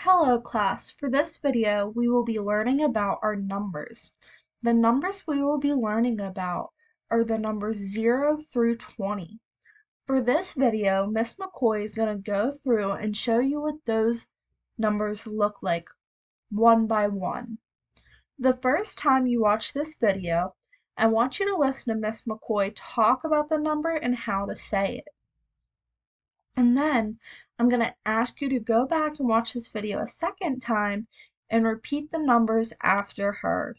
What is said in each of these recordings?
Hello class, for this video we will be learning about our numbers. The numbers we will be learning about are the numbers 0 through 20. For this video, Miss McCoy is going to go through and show you what those numbers look like one by one. The first time you watch this video, I want you to listen to Miss McCoy talk about the number and how to say it. And then I'm going to ask you to go back and watch this video a second time and repeat the numbers after her.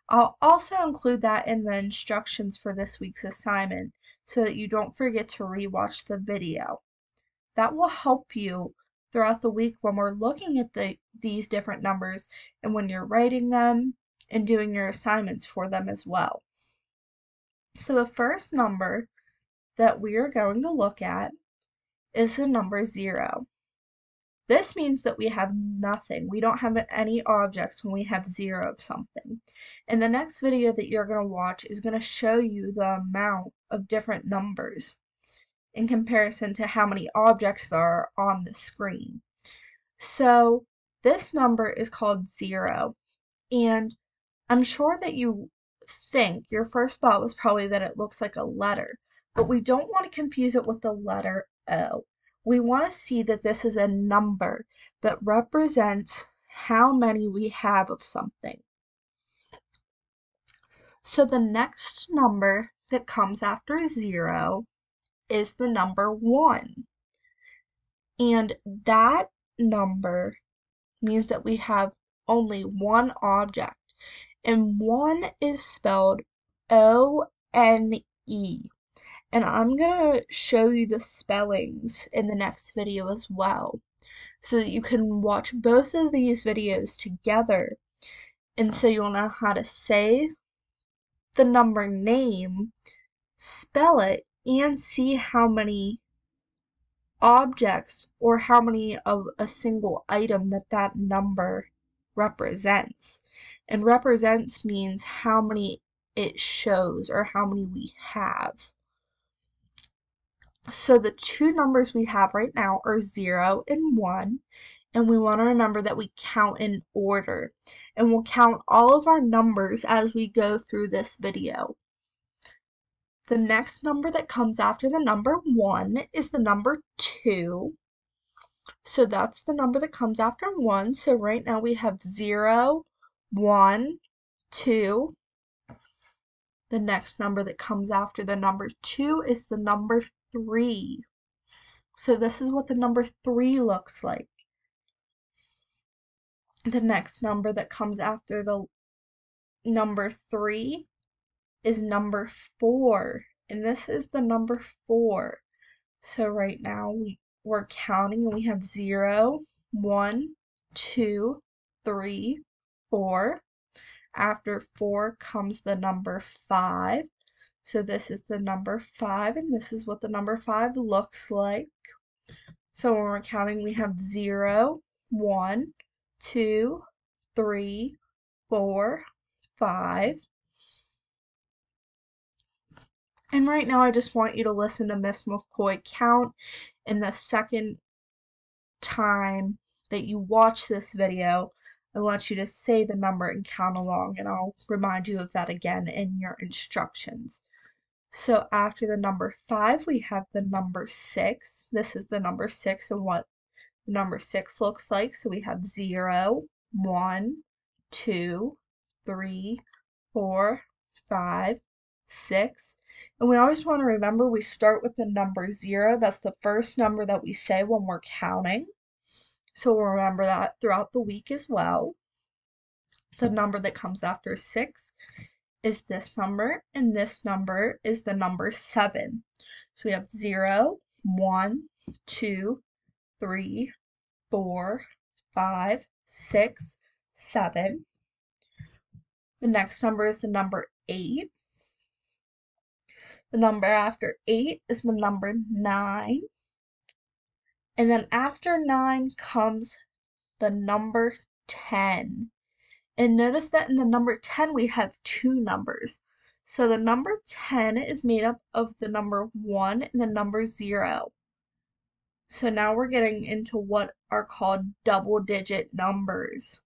I'll also include that in the instructions for this week's assignment so that you don't forget to rewatch the video. That will help you throughout the week when we're looking at these different numbers and when you're writing them and doing your assignments for them as well. So the first number that we are going to look at is the number 0. This means that we have nothing. We don't have any objects when we have 0 of something. And the next video that you're going to watch is going to show you the amount of different numbers in comparison to how many objects are on the screen. So this number is called 0. And I'm sure that you think your first thought was probably that it looks like a letter, but we don't want to confuse it with the letter O. We want to see that this is a number that represents how many we have of something. So the next number that comes after 0 is the number 1. And that number means that we have only one object. And 1 is spelled O-N-E. And I'm going to show you the spellings in the next video as well, so that you can watch both of these videos together, and so you'll know how to say the number name, spell it, and see how many objects or how many of a single item that number represents. And represents means how many it shows or how many we have. So the two numbers we have right now are 0 and 1, and we want to remember that we count in order, and we'll count all of our numbers as we go through this video. The next number that comes after the number 1 is the number 2. So that's the number that comes after 1. So right now we have 0, 1, 2. The next number that comes after the number 2 is the number 3. So this is what the number 3 looks like. The next number that comes after the number 3 is number 4. And this is the number 4. So right now we're counting and we have 0, 1, 2, 3, 4. After 4 comes the number 5. So this is the number 5, and this is what the number 5 looks like. So when we're counting, we have 0, 1, 2, 3, 4, 5. And right now I just want you to listen to Miss McCoy count, and the second time that you watch this video, I want you to say the number and count along, and I'll remind you of that again in your instructions. So after the number 5, we have the number 6. This is the number 6 and what the number 6 looks like. So we have 0, 1, 2, 3, 4, 5, 6. And we always want to remember we start with the number 0. That's the first number that we say when we're counting. So we'll remember that throughout the week as well. The number that comes after 6 is this number, and this number is the number 7. So we have 0, 1, 2, 3, 4, 5, 6, 7. The next number is the number 8. The number after 8 is the number 9. And then after 9 comes the number 10. And notice that in the number 10 we have two numbers. So the number 10 is made up of the number 1 and the number 0. So now we're getting into what are called double-digit numbers.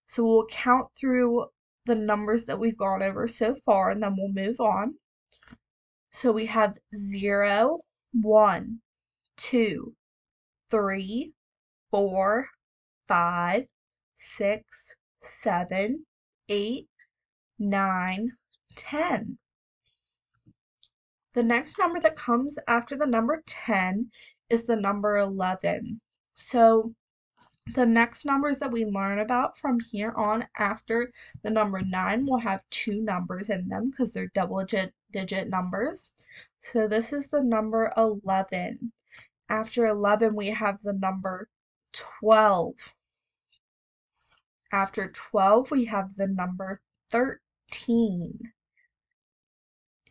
So we'll count through the numbers that we've gone over so far, and then we'll move on. So we have 0, 1, 2, 3, 4, 5, 6, 7, 8, 9, 10. The next number that comes after the number 10 is the number 11. So the next numbers that we learn about from here on after the number 9 will have two numbers in them because they're double-digit numbers. So this is the number 11. After 11, we have the number 12. After 12, we have the number 13.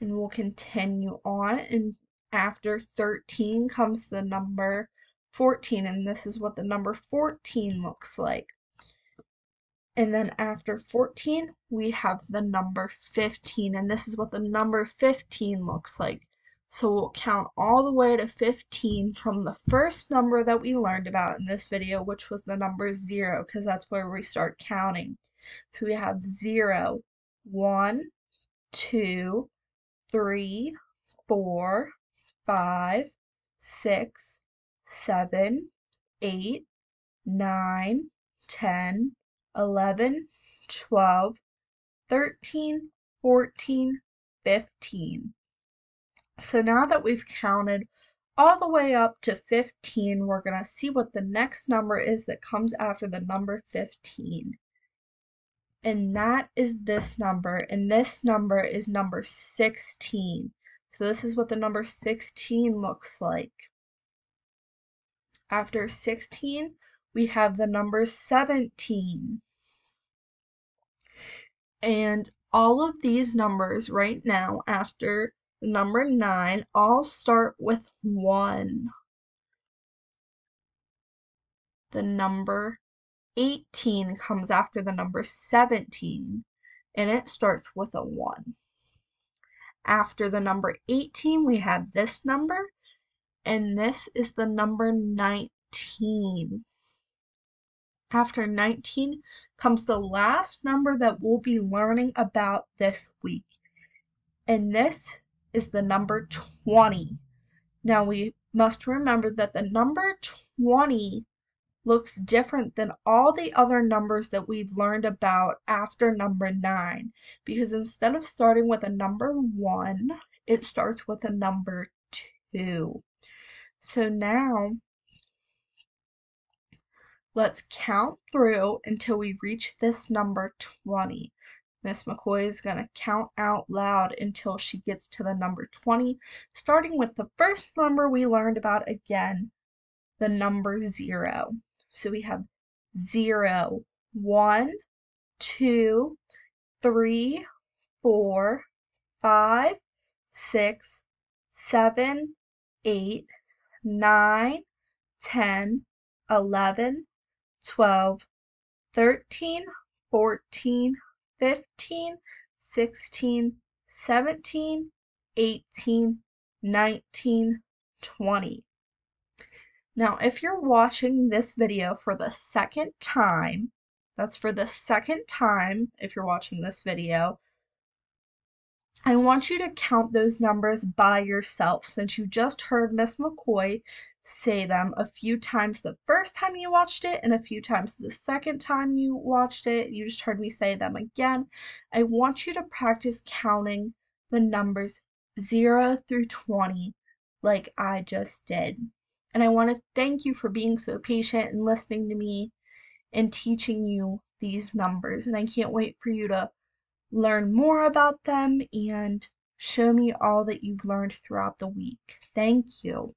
And we'll continue on, and after 13 comes the number 14, and this is what the number 14 looks like. And then after 14, we have the number 15, and this is what the number 15 looks like. So we'll count all the way to 15 from the first number that we learned about in this video, which was the number 0, because that's where we start counting. So we have 0, 1, 2, 3, 4, 5, 6, 7, 8, 9, 10, 11, 12, 13, 14, 15. So now that we've counted all the way up to 15, we're going to see what the next number is that comes after the number 15. And that is this number, and this number is number 16. So this is what the number 16 looks like. After 16, we have the number 17. And all of these numbers right now after the number 9 all start with 1. The number 18 comes after the number 17, and it starts with a 1. After the number 18, we have this number, and this is the number 19. After 19 comes the last number that we'll be learning about this week, and this is the number 20. Now we must remember that the number 20 looks different than all the other numbers that we've learned about after number 9, because instead of starting with a number 1, it starts with a number 2. So now let's count through until we reach this number 20. Miss McCoy is going to count out loud until she gets to the number 20, starting with the first number we learned about again, the number 0. So we have 0, 1, 2, 3, 4, 5, 6, 7, 8, 9, 10, 11, 12, 13, 14, 15, 16, 17, 18, 19, 20. Now, if you're watching this video for the second time, that's for the second time if you're watching this video, I want you to count those numbers by yourself, since you just heard Miss McCoy say them a few times the first time you watched it and a few times the second time you watched it. You just heard me say them again. I want you to practice counting the numbers 0 through 20 like I just did. And I want to thank you for being so patient and listening to me and teaching you these numbers. And I can't wait for you to learn more about them and show me all that you've learned throughout the week. Thank you.